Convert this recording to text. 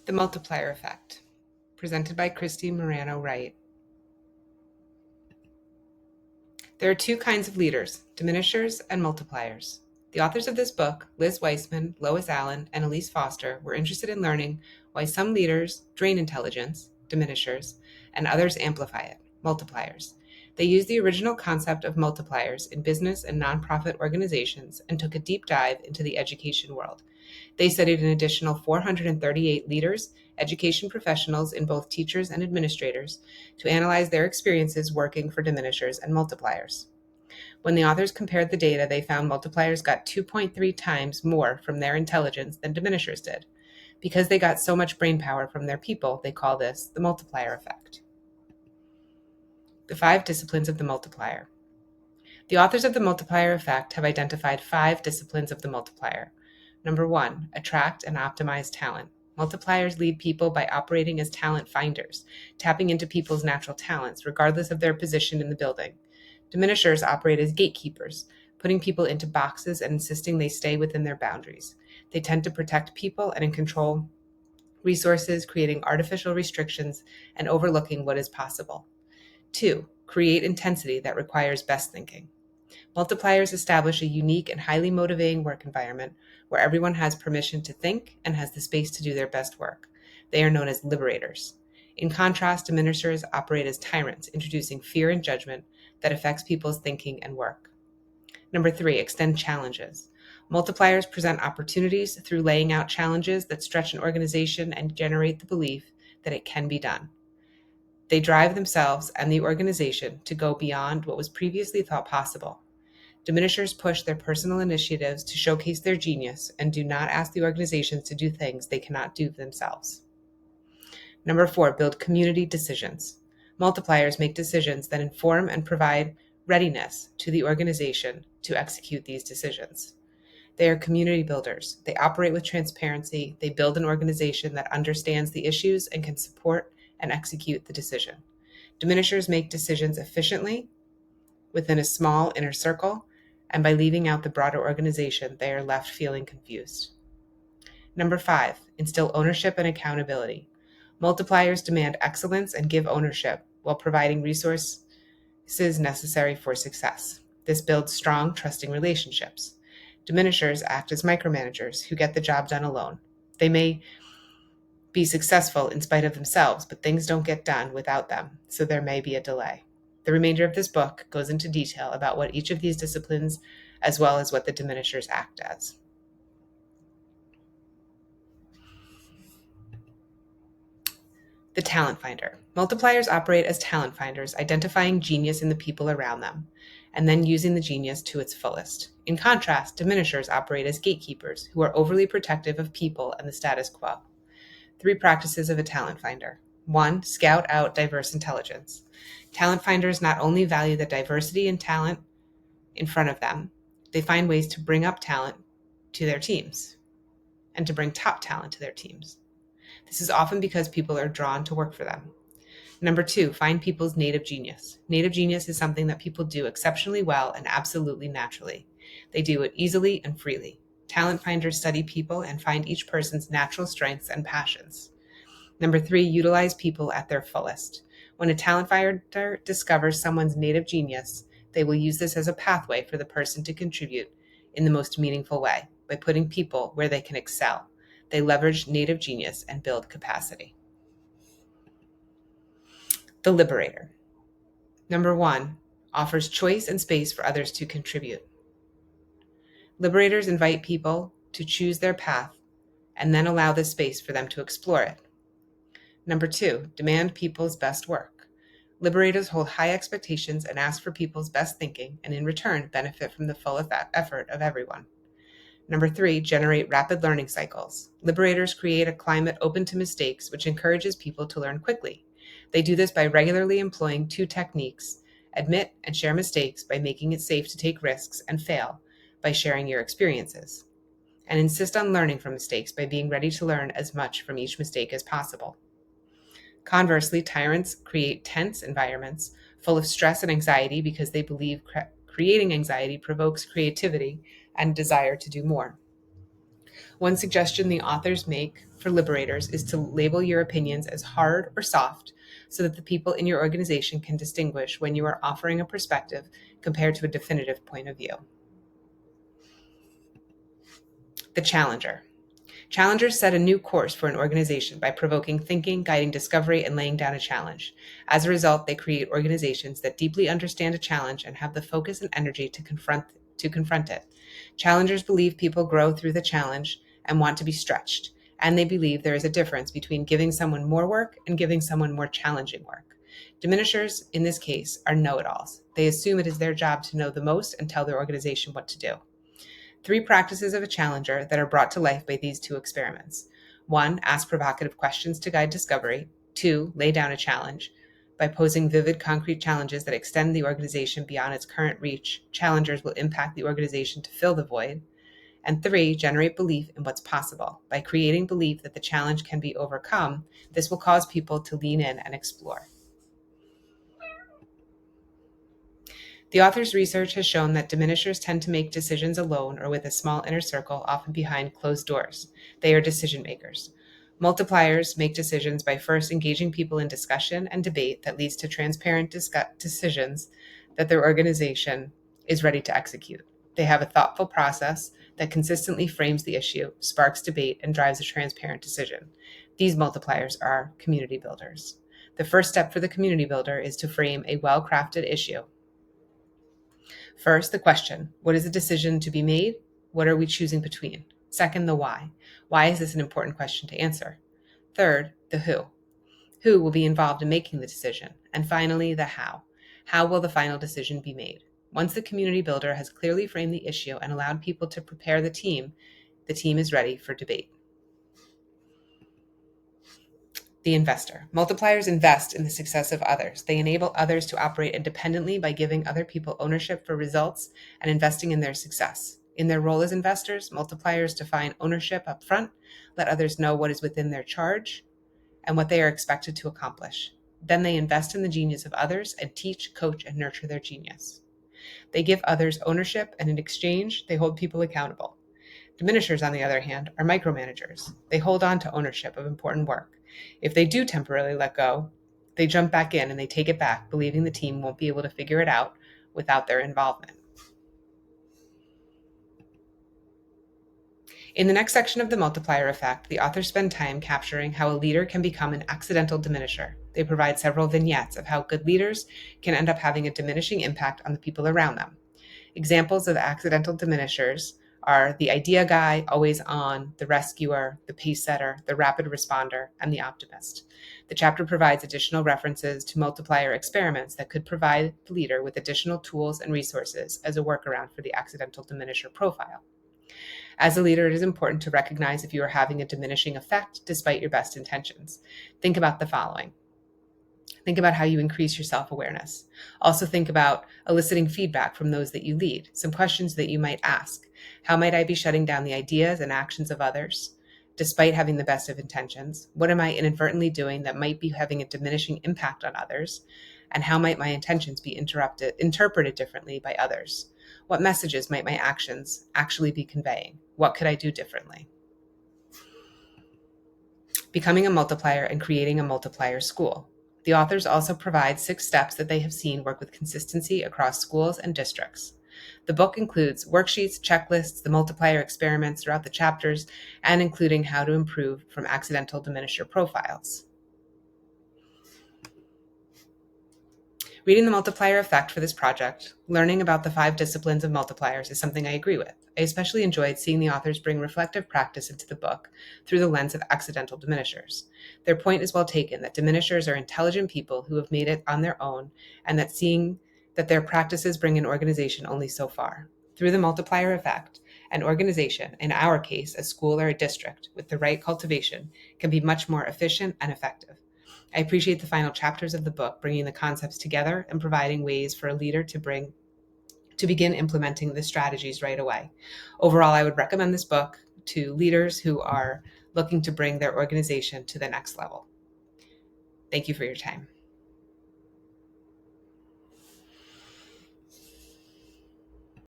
The Multiplier Effect, presented by Christy Morano Wright. There are two kinds of leaders, diminishers and multipliers. The authors of this book, Liz Weissman, Lois Allen, and Elise Foster, were interested in learning why some leaders drain intelligence, diminishers, and others amplify it, multipliers. They used the original concept of multipliers in business and nonprofit organizations and took a deep dive into the education world. They studied an additional 438 leaders, education professionals in both teachers and administrators, to analyze their experiences working for diminishers and multipliers. When the authors compared the data, they found multipliers got 2.3 times more from their intelligence than diminishers did. Because they got so much brain power from their people, they call this the multiplier effect. The 5 disciplines of the multiplier. The authors of the multiplier effect have identified 5 disciplines of the multiplier. Number 1, attract and optimize talent. Multipliers lead people by operating as talent finders, tapping into people's natural talents, regardless of their position in the building. Diminishers operate as gatekeepers, putting people into boxes and insisting they stay within their boundaries. They tend to protect people and control resources, creating artificial restrictions and overlooking what is possible. 2, create intensity that requires best thinking. Multipliers establish a unique and highly motivating work environment where everyone has permission to think and has the space to do their best work. They are known as liberators. In contrast, diminishers operate as tyrants, introducing fear and judgment that affects people's thinking and work. Number 3, extend challenges. Multipliers present opportunities through laying out challenges that stretch an organization and generate the belief that it can be done. They drive themselves and the organization to go beyond what was previously thought possible. Diminishers push their personal initiatives to showcase their genius and do not ask the organizations to do things they cannot do themselves. Number 4, build community decisions. Multipliers make decisions that inform and provide readiness to the organization to execute these decisions. They are community builders. They operate with transparency. They build an organization that understands the issues and can support and execute the decision. Diminishers make decisions efficiently within a small inner circle, and by leaving out the broader organization, they are left feeling confused. Number 5, instill ownership and accountability. Multipliers demand excellence and give ownership while providing resources necessary for success. This builds strong, trusting relationships. Diminishers act as micromanagers who get the job done alone. They may be successful in spite of themselves, but things don't get done without them, so there may be a delay. The remainder of this book goes into detail about what each of these disciplines, as well as what the diminishers act as. The talent finder. Multipliers operate as talent finders, identifying genius in the people around them, and then using the genius to its fullest. In contrast, diminishers operate as gatekeepers who are overly protective of people and the status quo. 3 practices of a talent finder. 1, scout out diverse intelligence. Talent finders not only value the diversity and talent in front of them, they find ways to bring up talent to their teams and to bring top talent to their teams. This is often because people are drawn to work for them. Number 2, find people's native genius. Native genius is something that people do exceptionally well and absolutely naturally. They do it easily and freely. Talent finders study people and find each person's natural strengths and passions. Number 3, utilize people at their fullest. When a talent finder discovers someone's native genius, they will use this as a pathway for the person to contribute in the most meaningful way by putting people where they can excel. They leverage native genius and build capacity. The liberator. Number 1, offers choice and space for others to contribute. Liberators invite people to choose their path and then allow the space for them to explore it. Number 2, demand people's best work. Liberators hold high expectations and ask for people's best thinking, and in return benefit from the full effort of everyone. Number 3, generate rapid learning cycles. Liberators create a climate open to mistakes, which encourages people to learn quickly. They do this by regularly employing 2 techniques: admit and share mistakes by making it safe to take risks, and fail by sharing your experiences. And insist on learning from mistakes by being ready to learn as much from each mistake as possible. Conversely, tyrants create tense environments full of stress and anxiety because they believe creating anxiety provokes creativity and desire to do more. One suggestion the authors make for liberators is to label your opinions as hard or soft so that the people in your organization can distinguish when you are offering a perspective compared to a definitive point of view. The challenger. Challengers set a new course for an organization by provoking thinking, guiding discovery, and laying down a challenge. As a result, they create organizations that deeply understand a challenge and have the focus and energy to confront it. Challengers believe people grow through the challenge and want to be stretched, and they believe there is a difference between giving someone more work and giving someone more challenging work. Diminishers, in this case, are know-it-alls. They assume it is their job to know the most and tell their organization what to do. 3 practices of a challenger that are brought to life by these 2 experiments. 1, ask provocative questions to guide discovery. 2, lay down a challenge. By posing vivid, concrete challenges that extend the organization beyond its current reach, challengers will impact the organization to fill the void. And 3, generate belief in what's possible. By creating belief that the challenge can be overcome, this will cause people to lean in and explore. The author's research has shown that diminishers tend to make decisions alone or with a small inner circle, often behind closed doors. They are decision makers. Multipliers make decisions by first engaging people in discussion and debate that leads to transparent decisions that their organization is ready to execute. They have a thoughtful process that consistently frames the issue, sparks debate, and drives a transparent decision. These multipliers are community builders. The first step for the community builder is to frame a well-crafted issue. First, the question, what is the decision to be made? What are we choosing between? Second, the why. Why is this an important question to answer? Third, the who. Who will be involved in making the decision? And finally, the how. How will the final decision be made? Once the community builder has clearly framed the issue and allowed people to prepare the team is ready for debate. The investor. Multipliers invest in the success of others. They enable others to operate independently by giving other people ownership for results and investing in their success. In their role as investors, multipliers define ownership up front, let others know what is within their charge and what they are expected to accomplish. Then they invest in the genius of others and teach, coach, and nurture their genius. They give others ownership, and in exchange, they hold people accountable. Diminishers, on the other hand, are micromanagers. They hold on to ownership of important work. If they do temporarily let go, they jump back in and they take it back, believing the team won't be able to figure it out without their involvement. In the next section of the multiplier effect, the authors spend time capturing how a leader can become an accidental diminisher. They provide several vignettes of how good leaders can end up having a diminishing impact on the people around them. Examples of accidental diminishers are the idea guy, always on, the rescuer, the pace setter, the rapid responder, and the optimist. The chapter provides additional references to multiplier experiments that could provide the leader with additional tools and resources as a workaround for the accidental diminisher profile. As a leader, it is important to recognize if you are having a diminishing effect despite your best intentions. Think about the following. Think about how you increase your self-awareness. Also think about eliciting feedback from those that you lead. Some questions that you might ask. How might I be shutting down the ideas and actions of others, despite having the best of intentions? What am I inadvertently doing that might be having a diminishing impact on others? And how might my intentions be interpreted differently by others? What messages might my actions actually be conveying? What could I do differently? Becoming a multiplier and creating a multiplier school. The authors also provide 6 steps that they have seen work with consistency across schools and districts. The book includes worksheets, checklists, the multiplier experiments throughout the chapters, and including how to improve from accidental diminisher profiles. Reading the multiplier effect for this project, learning about the 5 disciplines of multipliers is something I agree with. I especially enjoyed seeing the authors bring reflective practice into the book through the lens of accidental diminishers. Their point is well taken that diminishers are intelligent people who have made it on their own, and that seeing that their practices bring an organization only so far. Through the multiplier effect, an organization, in our case a school or a district, with the right cultivation, can be much more efficient and effective. I appreciate the final chapters of the book bringing the concepts together and providing ways for a leader to begin implementing the strategies right away. Overall, I would recommend this book to leaders who are looking to bring their organization to the next level. Thank you for your time.